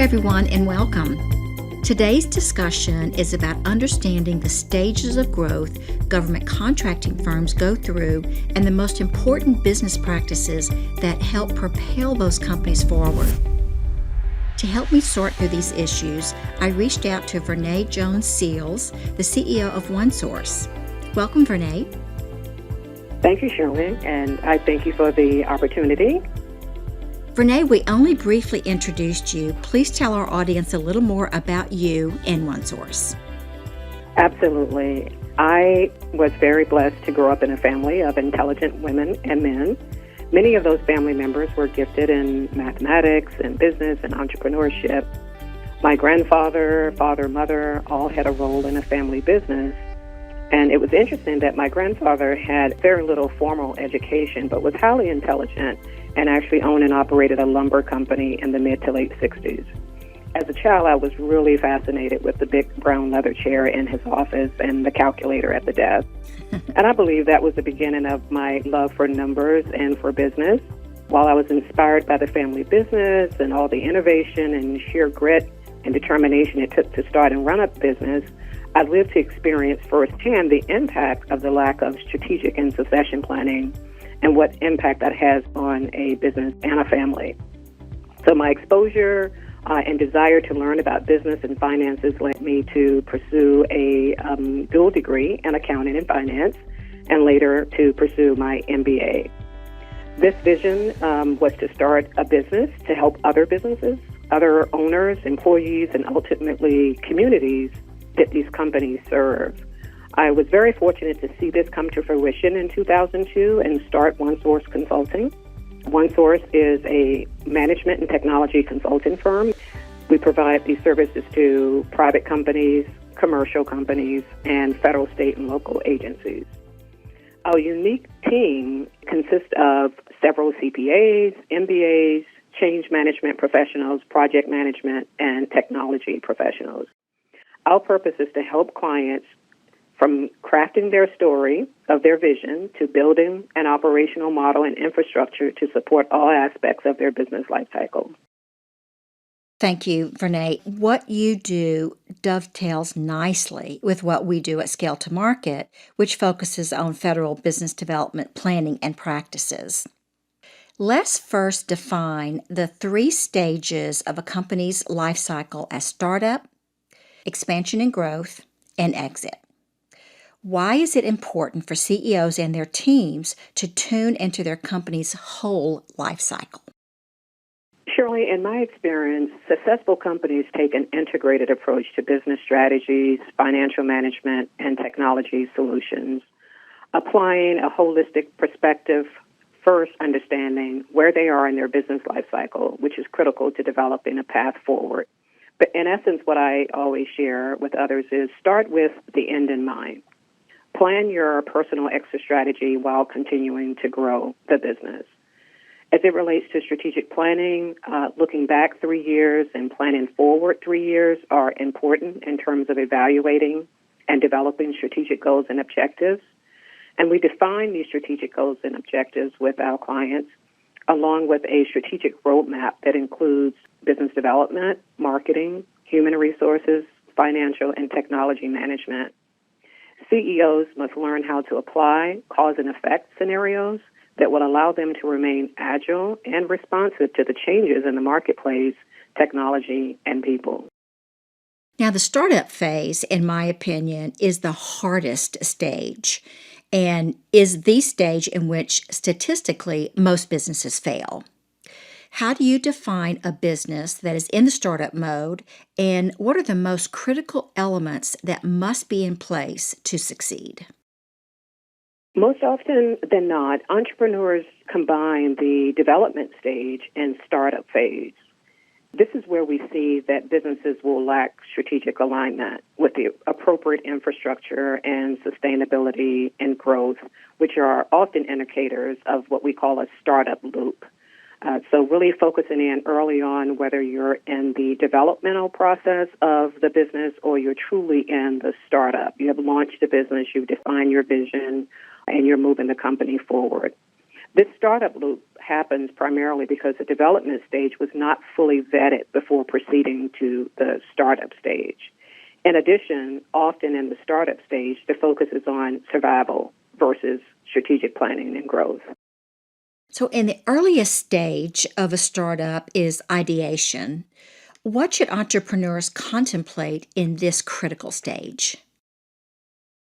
everyone, and welcome. Today's discussion is about understanding the stages of growth government contracting firms go through and the most important business practices that help propel those companies forward. To help me sort through these issues, I reached out to Renee Jones-Seals, the CEO of OneSource. Welcome, Renee. Thank you, Shirley, and I thank you for the opportunity. Renee, we only briefly introduced you. Please tell our audience a little more about you and OneSource. Absolutely. I was very blessed to grow up in a family of intelligent women and men. Many of those family members were gifted in mathematics and business and entrepreneurship. My grandfather, father, mother all had a role in a family business. And it was interesting that my grandfather had very little formal education, but was highly intelligent and actually owned and operated a lumber company in the mid to late 60s. As a child, I was really fascinated with the big brown leather chair in his office and the calculator at the desk. And I believe that was the beginning of my love for numbers and for business. While I was inspired by the family business and all the innovation and sheer grit and determination it took to start and run a business, I lived to experience firsthand the impact of the lack of strategic and succession planning and what impact that has on a business and a family. So my exposure and desire to learn about business and finances led me to pursue a dual degree in accounting and finance, and later to pursue my MBA. This vision was to start a business to help other businesses, other owners, employees, and ultimately communities that these companies serve. I was very fortunate to see this come to fruition in 2002 and start OneSource Consulting. OneSource is a management and technology consulting firm. We provide these services to private companies, commercial companies, and federal, state, and local agencies. Our unique team consists of several CPAs, MBAs, change management professionals, project management, and technology professionals. Our purpose is to help clients from crafting their story of their vision to building an operational model and infrastructure to support all aspects of their business lifecycle. Thank you, Renee. What you do dovetails nicely with what we do at Scale to Market, which focuses on federal business development planning and practices. Let's first define the 3 stages of a company's life cycle as startup, expansion and growth, and exit. Why is it important for CEOs and their teams to tune into their company's whole life cycle? Shirley, in my experience, successful companies take an integrated approach to business strategies, financial management, and technology solutions, applying a holistic perspective, first understanding where they are in their business life cycle, which is critical to developing a path forward. But in essence, what I always share with others is start with the end in mind. Plan your personal exit strategy while continuing to grow the business. As it relates to strategic planning, looking back 3 years and planning forward 3 years are important in terms of evaluating and developing strategic goals and objectives. And we define these strategic goals and objectives with our clients, along with a strategic roadmap that includes business development, marketing, human resources, financial, and technology management. CEOs must learn how to apply cause and effect scenarios that will allow them to remain agile and responsive to the changes in the marketplace, technology, and people. Now, the startup phase, in my opinion, is the hardest stage and is the stage in which statistically most businesses fail. How do you define a business that is in the startup mode, and what are the most critical elements that must be in place to succeed? Most often than not, entrepreneurs combine the development stage and startup phase. This is where we see that businesses will lack strategic alignment with the appropriate infrastructure and sustainability and growth, which are often indicators of what we call a startup loop. So really focusing in early on whether you're in the developmental process of the business or you're truly in the startup. You have launched the business, you've defined your vision, and you're moving the company forward. This startup loop happens primarily because the development stage was not fully vetted before proceeding to the startup stage. In addition, often in the startup stage, the focus is on survival versus strategic planning and growth. So, in the earliest stage of a startup is ideation. What should entrepreneurs contemplate in this critical stage?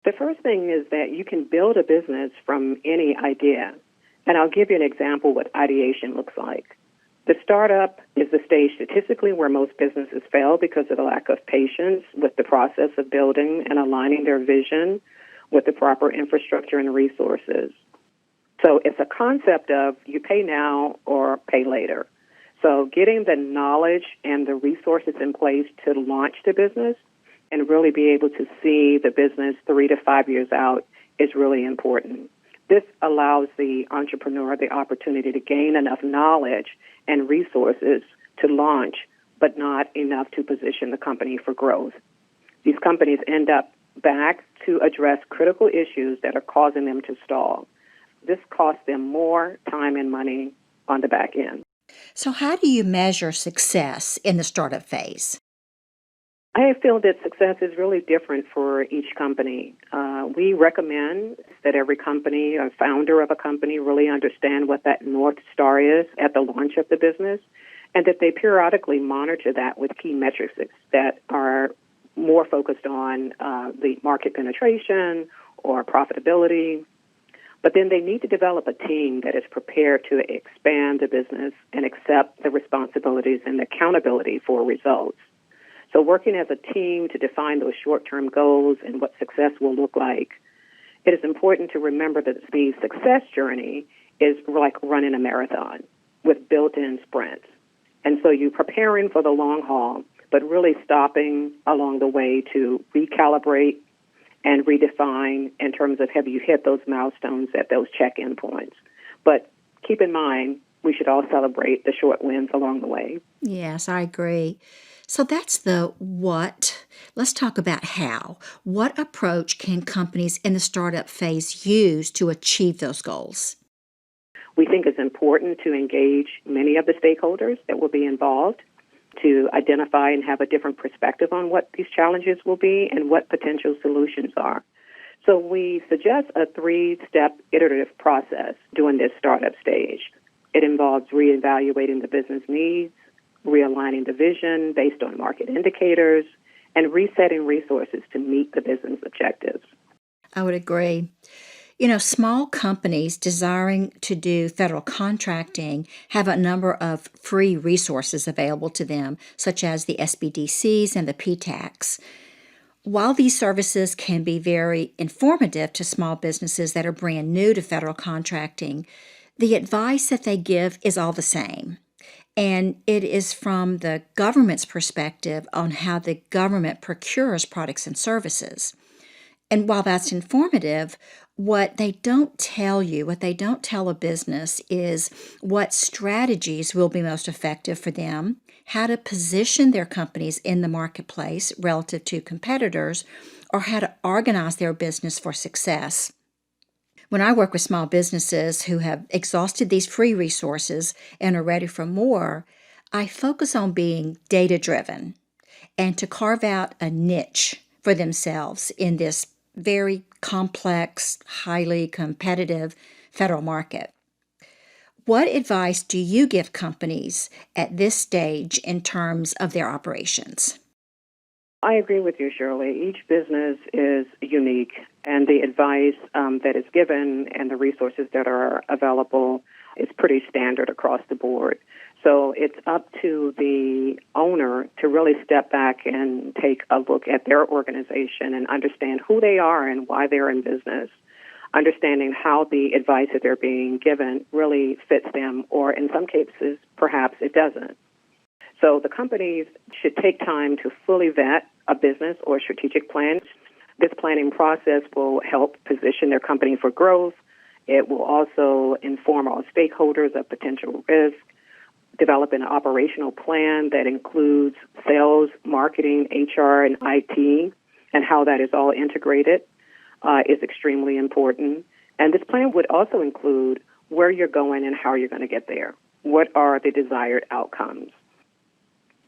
The first thing is that you can build a business from any idea. And I'll give you an example what ideation looks like. The startup is the stage statistically where most businesses fail because of the lack of patience with the process of building and aligning their vision with the proper infrastructure and resources. So it's a concept of you pay now or pay later. So getting the knowledge and the resources in place to launch the business and really be able to see the business 3 to 5 years out is really important. This allows the entrepreneur the opportunity to gain enough knowledge and resources to launch, but not enough to position the company for growth. These companies end up back to address critical issues that are causing them to stall. This costs them more time and money on the back end. So, how do you measure success in the startup phase? I feel that success is really different for each company. We recommend that every company or founder of a company really understand what that North Star is at the launch of the business, and that they periodically monitor that with key metrics that are more focused on the market penetration or profitability. But then they need to develop a team that is prepared to expand the business and accept the responsibilities and the accountability for results. So working as a team to define those short-term goals and what success will look like, it is important to remember that the success journey is like running a marathon with built-in sprints. And so you're preparing for the long haul, but really stopping along the way to recalibrate and redefine in terms of have you hit those milestones at those check-in points. But keep in mind, we should all celebrate the short wins along the way. Yes, I agree. So that's the what. Let's talk about how. What approach can companies in the startup phase use to achieve those goals? We think it's important to engage many of the stakeholders that will be involved to identify and have a different perspective on what these challenges will be and what potential solutions are. So we suggest a 3-step iterative process during this startup stage. It involves reevaluating the business needs, realigning the vision based on market indicators, and resetting resources to meet the business objectives. I would agree. You know, small companies desiring to do federal contracting have a number of free resources available to them, such as the SBDCs and the PTACs. While these services can be very informative to small businesses that are brand new to federal contracting, the advice that they give is all the same. And it is from the government's perspective on how the government procures products and services. And while that's informative, what they don't tell you, what they don't tell a business is what strategies will be most effective for them, how to position their companies in the marketplace relative to competitors, or how to organize their business for success. When I work with small businesses who have exhausted these free resources and are ready for more, I focus on being data-driven and to carve out a niche for themselves in this very complex, highly competitive federal market. What advice do you give companies at this stage in terms of their operations? I agree with you, Shirley. Each business is unique, and the advice that is given and the resources that are available is pretty standard across the board. So it's up to the owner to really step back and take a look at their organization and understand who they are and why they're in business, understanding how the advice that they're being given really fits them, or in some cases, perhaps it doesn't. So the companies should take time to fully vet a business or strategic plan. This planning process will help position their company for growth. It will also inform all stakeholders of potential risk, develop an operational plan that includes sales, marketing, HR, and IT, and how that is all integrated is extremely important. And this plan would also include where you're going and how you're going to get there. What are the desired outcomes?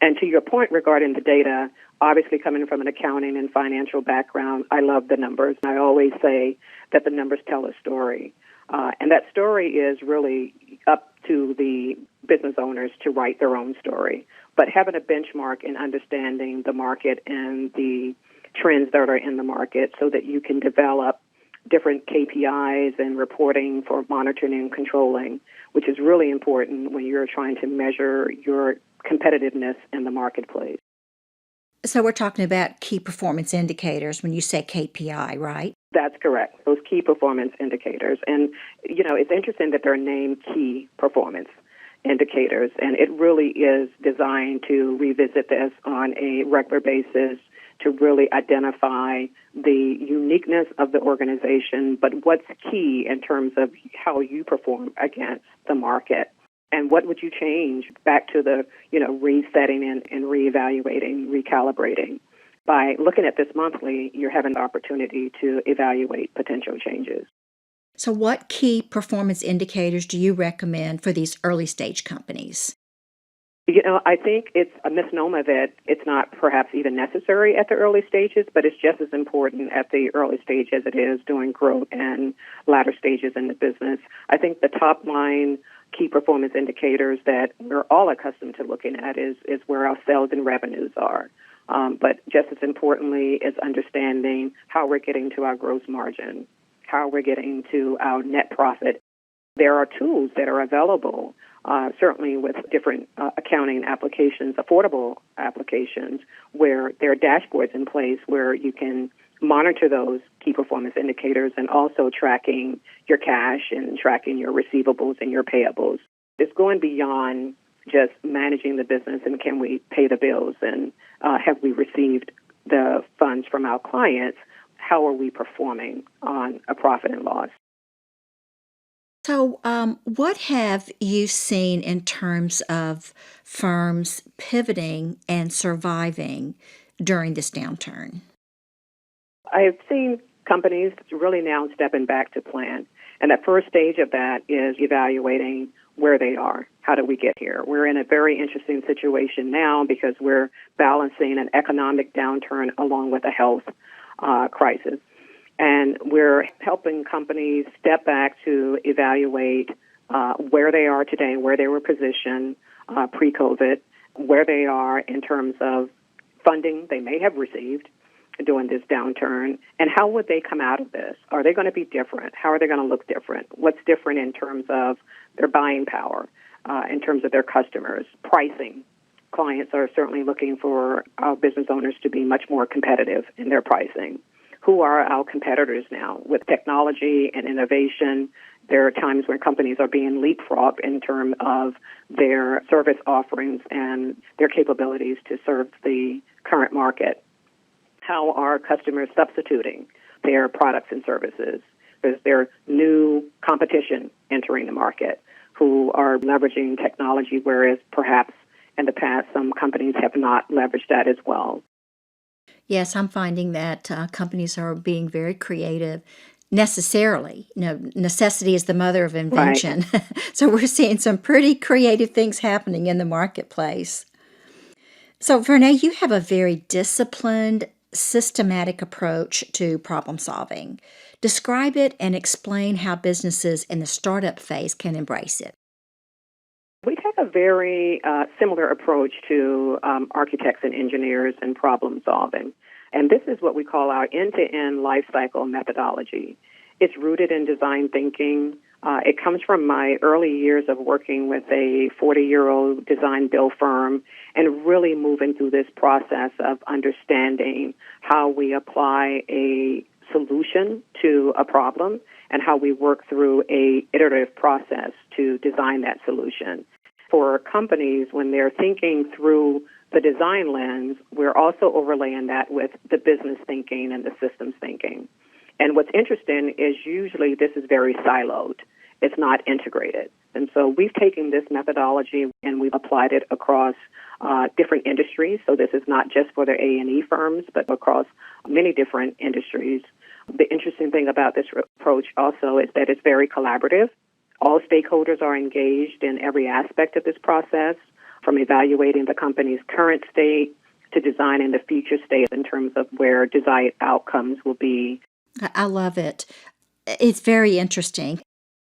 And to your point regarding the data, obviously coming from an accounting and financial background, I love the numbers. I always say that the numbers tell a story. And that story is really up to the business owners to write their own story. But having a benchmark in understanding the market and the trends that are in the market so that you can develop different KPIs and reporting for monitoring and controlling, which is really important when you're trying to measure your competitiveness in the marketplace. So we're talking about key performance indicators when you say KPI, right? That's correct. Those key performance indicators. And, it's interesting that they're named key performance indicators, and it really is designed to revisit this on a regular basis to really identify the uniqueness of the organization, but what's key in terms of how you perform against the market. And what would you change back to the, resetting and reevaluating, recalibrating? By looking at this monthly, you're having the opportunity to evaluate potential changes. So what key performance indicators do you recommend for these early stage companies? I think it's a misnomer that it's not perhaps even necessary at the early stages, but it's just as important at the early stage as it is during growth and latter stages in the business. I think the top line key performance indicators that we're all accustomed to looking at is where our sales and revenues are. But just as importantly is understanding how we're getting to our gross margin, how we're getting to our net profit. There are tools that are available, certainly with different accounting applications, affordable applications, where there are dashboards in place where you can monitor those key performance indicators and also tracking your cash and tracking your receivables and your payables. It's going beyond just managing the business and can we pay the bills and have we received the funds from our clients? How are we performing on a profit and loss? So, what have you seen in terms of firms pivoting and surviving during this downturn? I have seen companies really now stepping back to plan. And that first stage of that is evaluating where they are. How did we get here? We're in a very interesting situation now because we're balancing an economic downturn along with a health crisis. And we're helping companies step back to evaluate where they are today, where they were positioned pre-COVID, where they are in terms of funding they may have received during this downturn, and how would they come out of this? Are they going to be different? How are they going to look different? What's different in terms of their buying power, in terms of their customers, pricing? Clients are certainly looking for our business owners to be much more competitive in their pricing. Who are our competitors now? With technology and innovation, there are times when companies are being leapfrogged in terms of their service offerings and their capabilities to serve the current market. How are customers substituting their products and services? Is there new competition entering the market who are leveraging technology, whereas perhaps in the past some companies have not leveraged that as well? Yes, I'm finding that companies are being very creative necessarily. Necessity is the mother of invention. Right. So we're seeing some pretty creative things happening in the marketplace. So, Renee, you have a very disciplined, systematic approach to problem solving. Describe it and explain how businesses in the startup phase can embrace it. We take a very similar approach to architects and engineers and problem solving. And this is what we call our end-to-end lifecycle methodology. It's rooted in design thinking. It comes from my early years of working with a 40-year-old design build firm and really moving through this process of understanding how we apply a solution to a problem and how we work through a iterative process to design that solution. For companies, when they're thinking through the design lens, we're also overlaying that with the business thinking and the systems thinking. And what's interesting is usually this is very siloed. It's not integrated. And so we've taken this methodology and we've applied it across different industries. So this is not just for the A&E firms, but across many different industries. The interesting thing about this approach also is that it's very collaborative. All stakeholders are engaged in every aspect of this process, from evaluating the company's current state to designing the future state in terms of where desired outcomes will be. I love it. It's very interesting.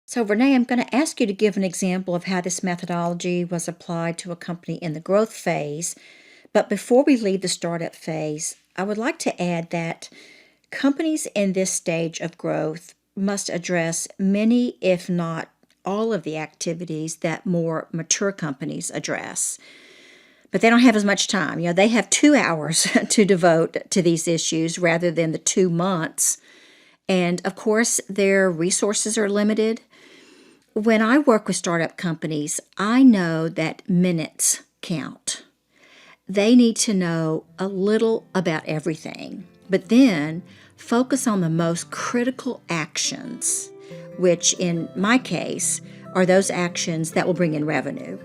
So, Renee, I'm going to ask you to give an example of how this methodology was applied to a company in the growth phase. But before we leave the startup phase, I would like to add that companies in this stage of growth must address many, if not all, of the activities that more mature companies address. But they don't have as much time. They have 2 hours to devote to these issues rather than the 2 months. And of course, their resources are limited. When I work with startup companies, I know that minutes count. They need to know a little about everything, but then focus on the most critical actions, which in my case are those actions that will bring in revenue.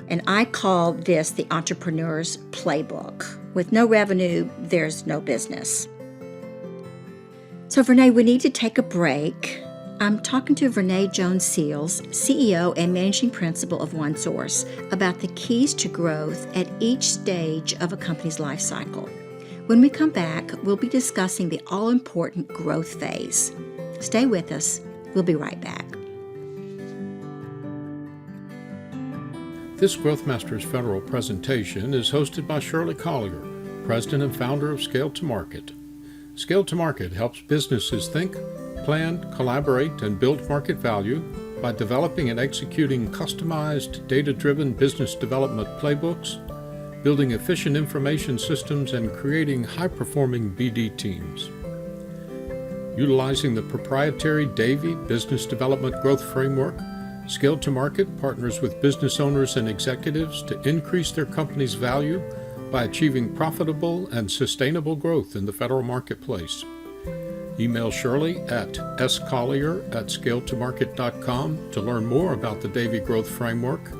And I call this the Entrepreneurs Playbook. With no revenue, there's no business. So, Renee, we need to take a break. I'm talking to Renee Jones-Seals, CEO and Managing Principal of OneSource, about the keys to growth at each stage of a company's life cycle. When we come back, we'll be discussing the all-important growth phase. Stay with us. We'll be right back. This Growth Masters Federal presentation is hosted by Shirley Collier, President and founder of Scale to Market. Scale to Market helps businesses think, plan, collaborate, and build market value by developing and executing customized, data-driven business development playbooks, building efficient information systems, and creating high-performing BD teams. Utilizing the proprietary Davy Business Development Growth Framework, Scale to Market partners with business owners and executives to increase their company's value by achieving profitable and sustainable growth in the federal marketplace. Email Shirley at scollier@scaletomarket.com to learn more about the Davy Growth Framework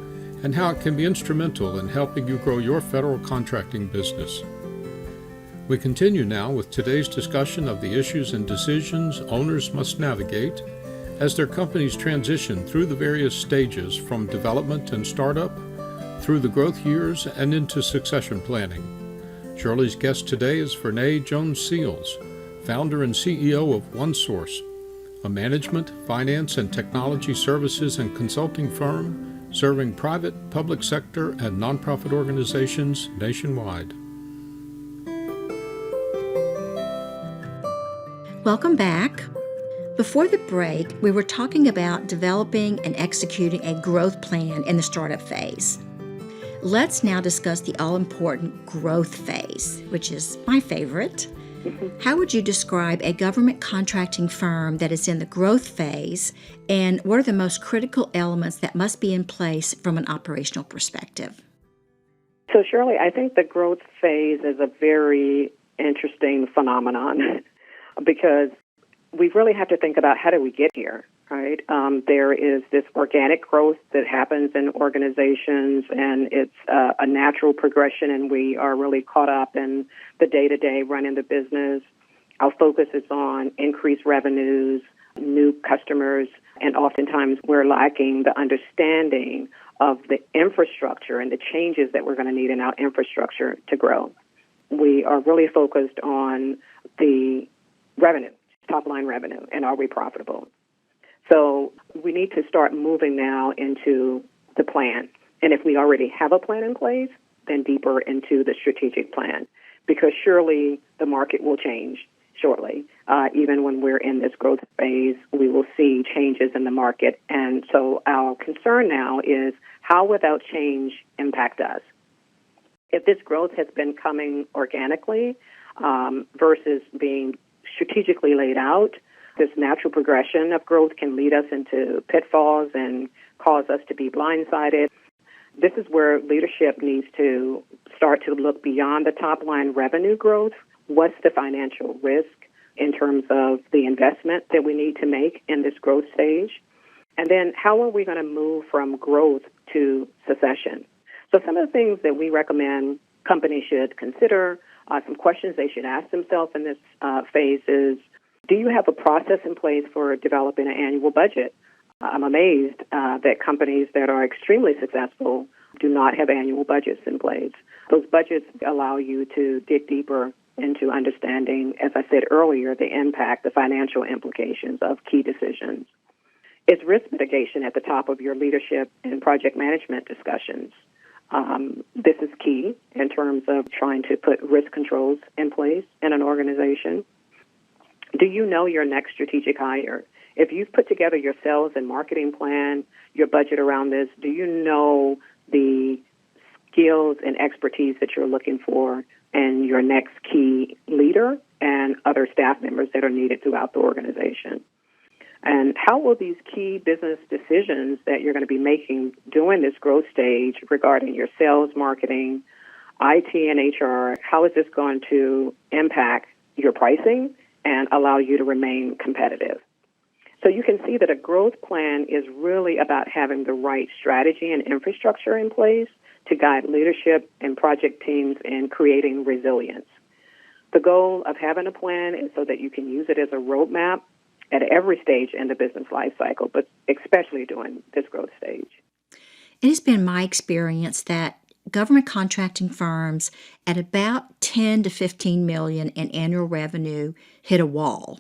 and how it can be instrumental in helping you grow your federal contracting business. We continue now with today's discussion of the issues and decisions owners must navigate as their companies transition through the various stages from development and startup, through the growth years, and into succession planning. Shirley's guest today is Renee Jones-Seals, founder and CEO of OneSource, a management, finance, and technology services and consulting firm serving private, public sector, and nonprofit organizations nationwide. Welcome back. Before the break, we were talking about developing and executing a growth plan in the startup phase. Let's now discuss the all-important growth phase, which is my favorite. How would you describe a government contracting firm that is in the growth phase, and what are the most critical elements that must be in place from an operational perspective? So, Shirley, I think the growth phase is a very interesting phenomenon because we really have to think about how do we get here, right? There is this organic growth that happens in organizations, and it's a natural progression, and we are really caught up in the day-to-day running the business. Our focus is on increased revenues, new customers, and oftentimes we're lacking the understanding of the infrastructure and the changes that we're going to need in our infrastructure to grow. We are really focused on the revenue, top-line revenue, and are we profitable? So we need to start moving now into the plan. And if we already have a plan in place, then deeper into the strategic plan. Because surely the market will change shortly. Even when we're in this growth phase, we will see changes in the market. And so our concern now is how will that change impact us? If this growth has been coming organically versus being strategically laid out, this natural progression of growth can lead us into pitfalls and cause us to be blindsided. This is where leadership needs to start to look beyond the top-line revenue growth. What's the financial risk in terms of the investment that we need to make in this growth stage? And then how are we going to move from growth to succession? So some of the things that we recommend companies should consider, some questions they should ask themselves in this phase is, do you have a process in place for developing an annual budget? I'm amazed that companies that are extremely successful do not have annual budgets in place. Those budgets allow you to dig deeper into understanding, as I said earlier, the impact, the financial implications of key decisions. Is risk mitigation at the top of your leadership and project management discussions? This is key in terms of trying to put risk controls in place in an organization. Do you know your next strategic hire? If you've put together your sales and marketing plan, your budget around this, do you know the skills and expertise that you're looking for and your next key leader and other staff members that are needed throughout the organization? And how will these key business decisions that you're going to be making during this growth stage regarding your sales, marketing, IT, and HR, how is this going to impact your pricing and allow you to remain competitive? So you can see that a growth plan is really about having the right strategy and infrastructure in place to guide leadership and project teams in creating resilience. The goal of having a plan is so that you can use it as a roadmap at every stage in the business life cycle, but especially during this growth stage. It has been my experience that government contracting firms at about 10 to 15 million in annual revenue hit a wall,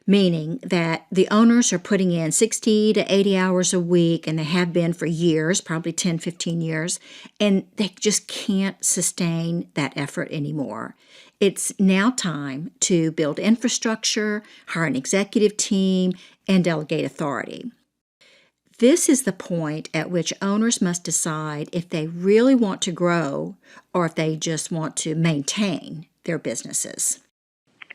meaning that the owners are putting in 60 to 80 hours a week, and they have been for years, probably 10, 15 years, and they just can't sustain that effort anymore. It's now time to build infrastructure, hire an executive team, and delegate authority. This is the point at which owners must decide if they really want to grow or if they just want to maintain their businesses.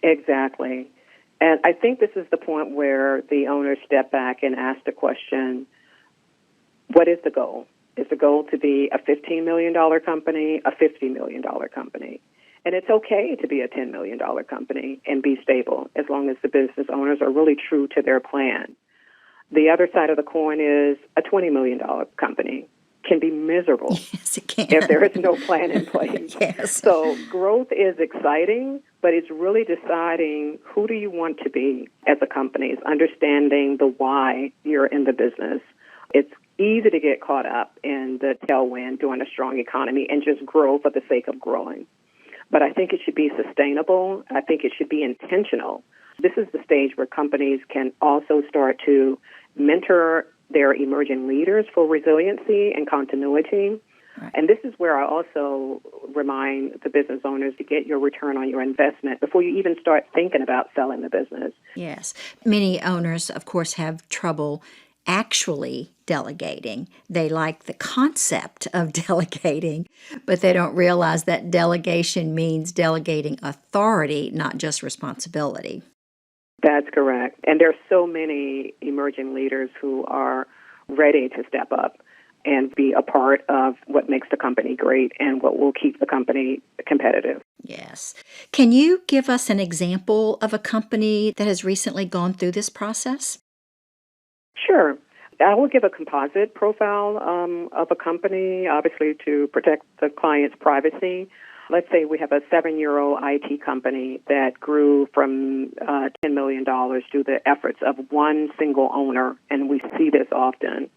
Exactly. And I think this is the point where the owners step back and ask the question, what is the goal? Is the goal to be a $15 million company, a $50 million company? And it's okay to be a $10 million company and be stable as long as the business owners are really true to their plan. The other side of the coin is a $20 million company can be miserable Yes, it can. if there is no plan in place. Yes. So growth is exciting, but it's really deciding who do you want to be as a company. It's understanding the why you're in the business. It's easy to get caught up in the tailwind during a strong economy and just grow for the sake of growing. But I think it should be sustainable. I think it should be intentional. This is the stage where companies can also start to mentor their emerging leaders for resiliency and continuity. Right. And this is where I also remind the business owners to get your return on your investment before you even start thinking about selling the business. Yes. Many owners, of course, have trouble actually delegating. They like the concept of delegating, but they don't realize that delegation means delegating authority, not just responsibility. That's correct. And there are so many emerging leaders who are ready to step up and be a part of what makes the company great and what will keep the company competitive. Yes. Can you give us an example of a company that has recently gone through this process? Sure. I will give a composite profile of a company, obviously to protect the client's privacy. Let's say we have a 7-year-old IT company that grew from $10 million through the efforts of one single owner, and we see this often.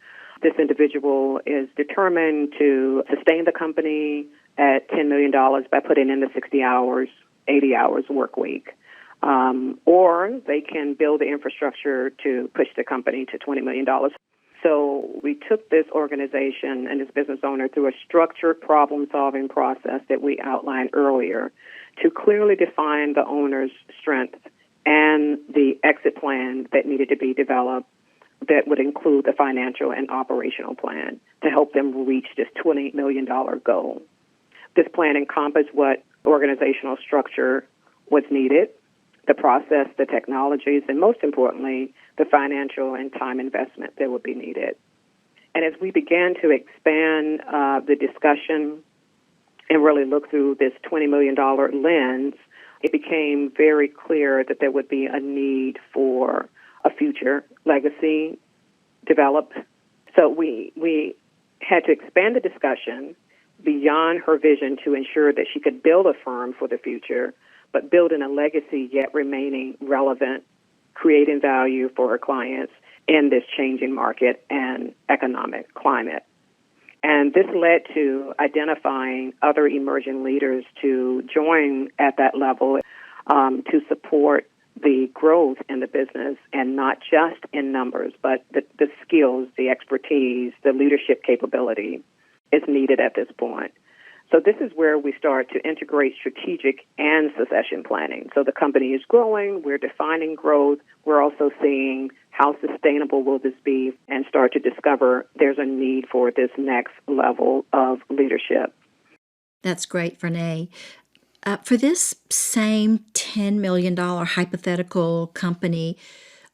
This individual is determined to sustain the company at $10 million by putting in the 60 hours, 80 hours work week. Or they can build the infrastructure to push the company to $20 million. So we took this organization and this business owner through a structured problem-solving process that we outlined earlier to clearly define the owner's strengths and the exit plan that needed to be developed that would include the financial and operational plan to help them reach this $20 million goal. This plan encompassed what organizational structure was needed, the process, the technologies, and most importantly, the financial and time investment that would be needed. And as we began to expand the discussion and really look through this $20 million lens, it became very clear that there would be a need for a future legacy developed. So we had to expand the discussion beyond her vision to ensure that she could build a firm for the future, but building a legacy yet remaining relevant, creating value for her clients, in this changing market and economic climate. And this led to identifying other emerging leaders to join at that level to support the growth in the business, and not just in numbers, but the skills, the expertise, the leadership capability is needed at this point. So this is where we start to integrate strategic and succession planning. So the company is growing, we're defining growth, we're also seeing how sustainable will this be, and start to discover there's a need for this next level of leadership. That's great, Renee. For this same $10 million hypothetical company,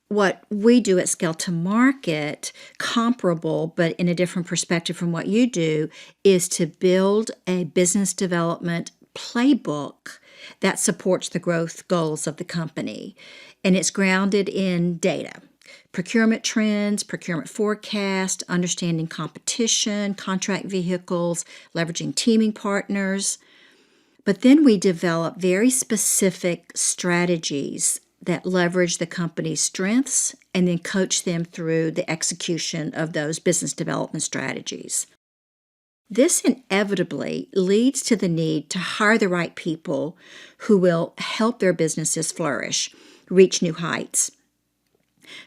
what we do at Scale to Market, comparable but in a different perspective from what you do, is to build a business development playbook that supports the growth goals of the company. And it's grounded in data. Procurement trends, procurement forecast, understanding competition, contract vehicles, leveraging teaming partners. But then we develop very specific strategies that leverage the company's strengths and then coach them through the execution of those business development strategies. This inevitably leads to the need to hire the right people who will help their businesses flourish, reach new heights.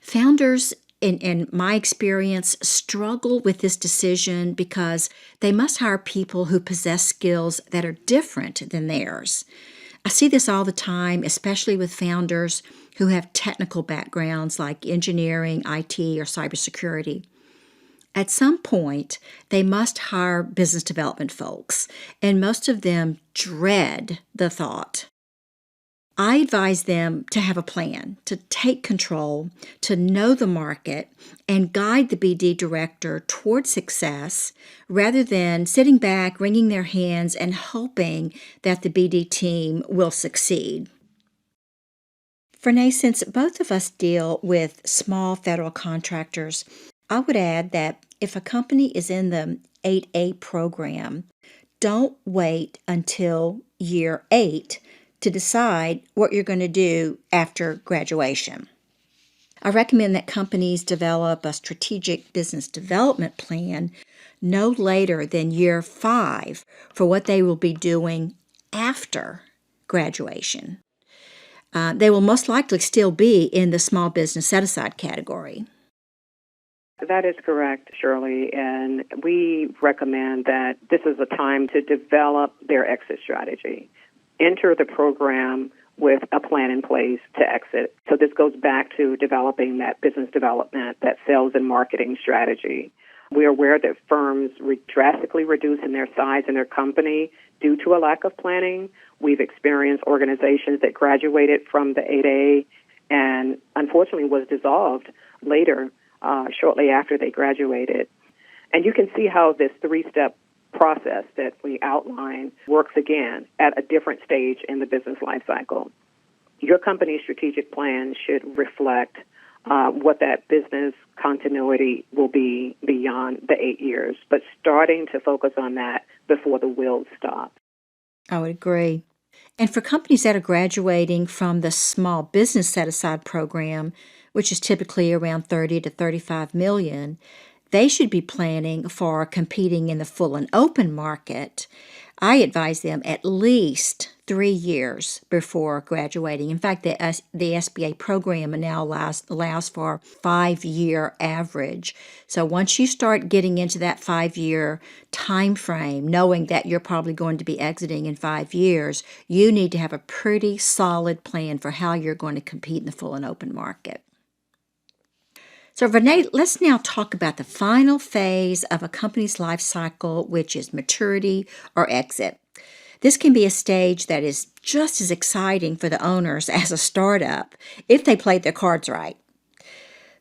Founders, in my experience, struggle with this decision because they must hire people who possess skills that are different than theirs. I see this all the time, especially with founders who have technical backgrounds like engineering, IT, or cybersecurity. At some point, they must hire business development folks, and most of them dread the thought. I advise them to have a plan, to take control, to know the market, and guide the BD director toward success rather than sitting back, wringing their hands, and hoping that the BD team will succeed. Renee, since both of us deal with small federal contractors, I would add that if a company is in the 8A program, don't wait until year 8 to decide what you're going to do after graduation. I recommend that companies develop a strategic business development plan no later than year 5 for what they will be doing after graduation. They will most likely still be in the small business set-aside category. That is correct, Shirley, and we recommend that this is a time to develop their exit strategy. Enter the program with a plan in place to exit. So this goes back to developing that business development, that sales and marketing strategy. We are aware that firms drastically reduce in their size in their company due to a lack of planning. We've experienced organizations that graduated from the 8A and unfortunately was dissolved later, shortly after they graduated. And you can see how this 3-step process that we outline works again at a different stage in the business life cycle. Your company's strategic plan should reflect what that business continuity will be beyond the 8 years, but starting to focus on that before the wheels stop. I would agree. And for companies that are graduating from the small business set-aside program, which is typically around 30 to 35 million, they should be planning for competing in the full and open market. I advise them at least 3 years before graduating. In fact, the SBA program now allows for 5-year average. So once you start getting into that 5-year time frame, knowing that you're probably going to be exiting in 5 years, you need to have a pretty solid plan for how you're going to compete in the full and open market. So Renee, let's now talk about the final phase of a company's life cycle, which is maturity or exit. This can be a stage that is just as exciting for the owners as a startup if they played their cards right.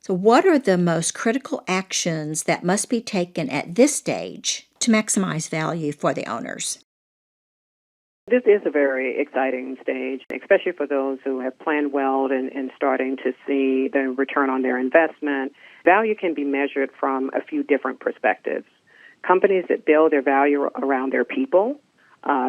So what are the most critical actions that must be taken at this stage to maximize value for the owners? This is a very exciting stage, especially for those who have planned well and starting to see the return on their investment. Value can be measured from a few different perspectives. Companies that build their value around their people,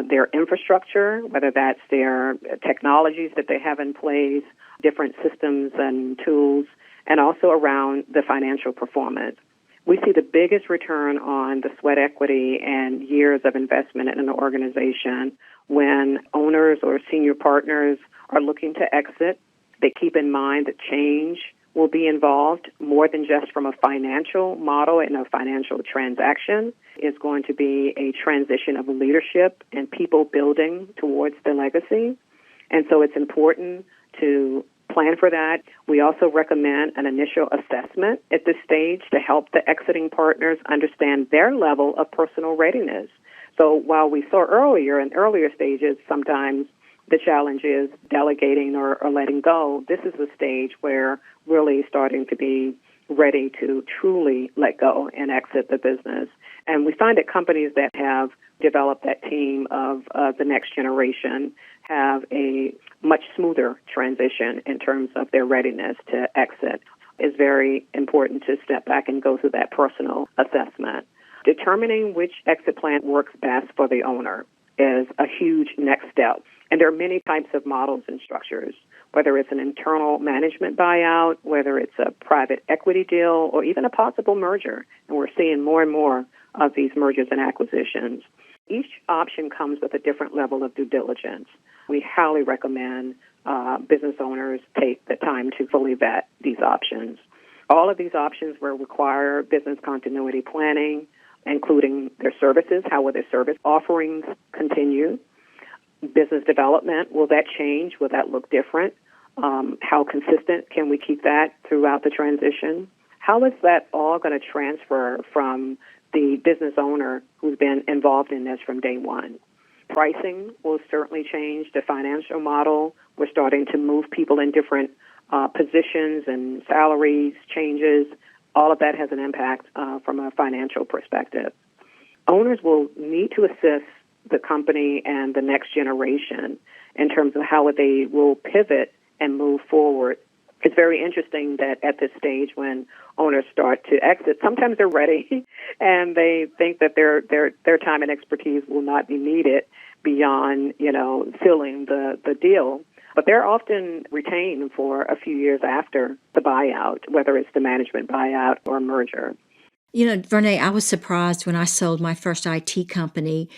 their infrastructure, whether that's their technologies that they have in place, different systems and tools, and also around the financial performance. We see the biggest return on the sweat equity and years of investment in an organization when owners or senior partners are looking to exit. They keep in mind that change will be involved more than just from a financial model and a financial transaction. It's going to be a transition of leadership and people building towards the legacy. And so it's important to plan for that. We also recommend an initial assessment at this stage to help the exiting partners understand their level of personal readiness. So while we saw in earlier stages, sometimes the challenge is delegating or letting go, this is the stage where really starting to be ready to truly let go and exit the business. And we find that companies that have developed that team of the next generation have a much smoother transition in terms of their readiness to exit. It's very important to step back and go through that personal assessment. Determining which exit plan works best for the owner is a huge next step. And there are many types of models and structures, whether it's an internal management buyout, whether it's a private equity deal, or even a possible merger. And we're seeing more and more of these mergers and acquisitions. Each option comes with a different level of due diligence. We highly recommend business owners take the time to fully vet these options. All of these options will require business continuity planning, including their services. How will their service offerings continue? Business development, will that change? Will that look different? How consistent can we keep that throughout the transition? How is that all going to transfer from the business owner who's been involved in this from day one? Pricing will certainly change. The financial model, we're starting to move people in different positions and salaries changes. All of that has an impact from a financial perspective. Owners will need to assist the company and the next generation in terms of how they will pivot and move forward. It's very interesting that at this stage when owners start to exit, sometimes they're ready and they think that their time and expertise will not be needed beyond, filling the deal. But they're often retained for a few years after the buyout, whether it's the management buyout or merger. Renee, I was surprised when I sold my first IT company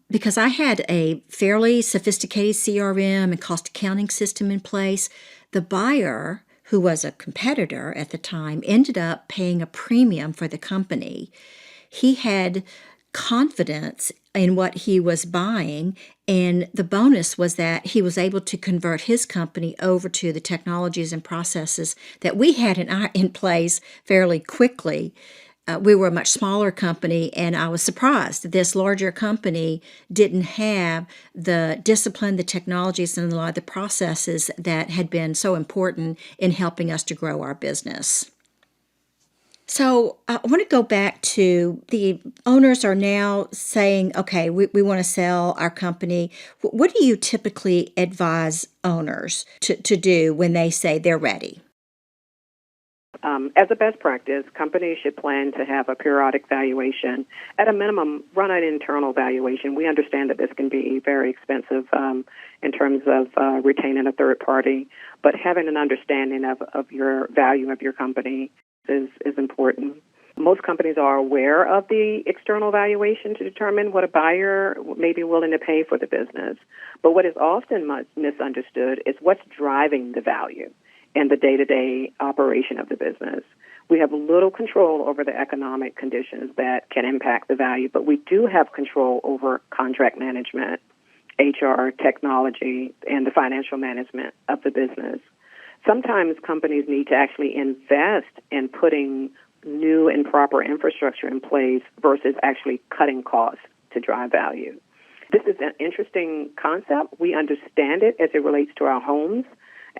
because I had a fairly sophisticated CRM and cost accounting system in place. The buyer, who was a competitor at the time, ended up paying a premium for the company. He had confidence in what he was buying, and the bonus was that he was able to convert his company over to the technologies and processes that we had in place fairly quickly. We were a much smaller company, and I was surprised that this larger company didn't have the discipline, the technologies, and a lot of the processes that had been so important in helping us to grow our business. So I want to go back to the owners are now saying, okay, we want to sell our company. What do you typically advise owners to do when they say they're ready? As a best practice, companies should plan to have a periodic valuation. At a minimum, run an internal valuation. We understand that this can be very expensive in terms of retaining a third party, but having an understanding of your value of your company is important. Most companies are aware of the external valuation to determine what a buyer may be willing to pay for the business. But what is often misunderstood is what's driving the value and the day-to-day operation of the business. We have little control over the economic conditions that can impact the value, but we do have control over contract management, HR, technology, and the financial management of the business. Sometimes companies need to actually invest in putting new and proper infrastructure in place versus actually cutting costs to drive value. This is an interesting concept. We understand it as it relates to our homes,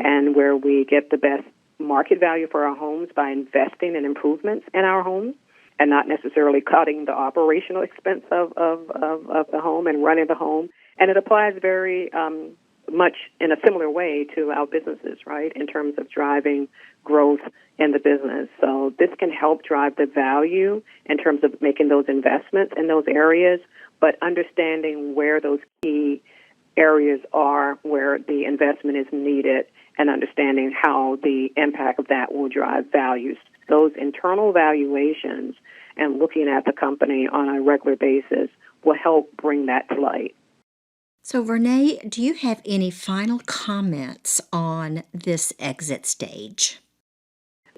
and where we get the best market value for our homes by investing in improvements in our homes and not necessarily cutting the operational expense of the home and running the home. And it applies very much in a similar way to our businesses, right, in terms of driving growth in the business. So this can help drive the value in terms of making those investments in those areas, but understanding where those key areas are where the investment is needed and understanding how the impact of that will drive values. Those internal valuations and looking at the company on a regular basis will help bring that to light. So, Renee, do you have any final comments on this exit stage?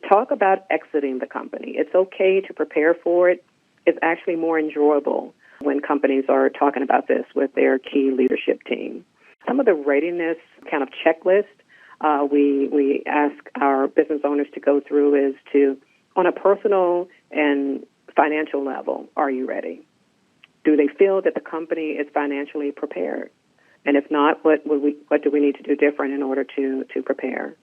Talk about exiting the company. It's okay to prepare for it. It's actually more enjoyable when companies are talking about this with their key leadership team. Some of the readiness kind of checklist we ask our business owners to go through is to, on a personal and financial level, are you ready? Do they feel that the company is financially prepared? And if not, what do we need to do different in order to prepare?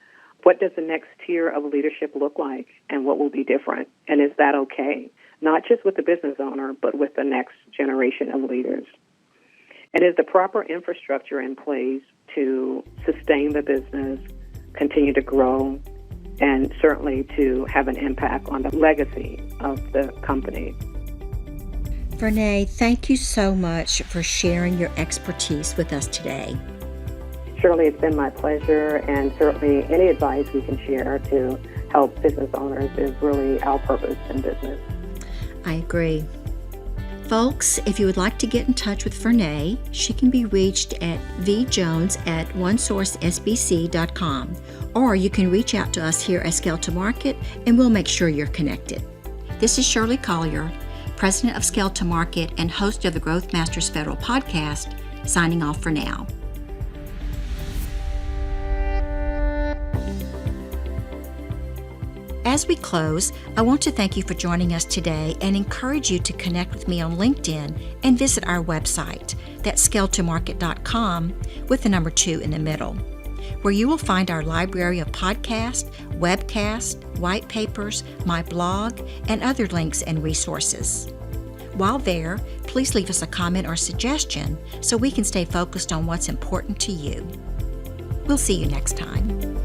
What does the next tier of leadership look like, and what will be different? And is that okay? Not just with the business owner, but with the next generation of leaders. And is the proper infrastructure in place to sustain the business, continue to grow, and certainly to have an impact on the legacy of the company? Renee, thank you so much for sharing your expertise with us today. Surely it's been my pleasure, and certainly any advice we can share to help business owners is really our purpose in business. I agree. Folks, if you would like to get in touch with Renee, she can be reached at vjones@onesourcesbc.com, or you can reach out to us here at Scale to Market, and we'll make sure you're connected. This is Shirley Collier, President of Scale to Market and host of the Growth Masters Federal Podcast, signing off for now. As we close, I want to thank you for joining us today and encourage you to connect with me on LinkedIn and visit our website, that's scaletomarket.com with the number 2 in the middle, where you will find our library of podcasts, webcasts, white papers, my blog, and other links and resources. While there, please leave us a comment or suggestion so we can stay focused on what's important to you. We'll see you next time.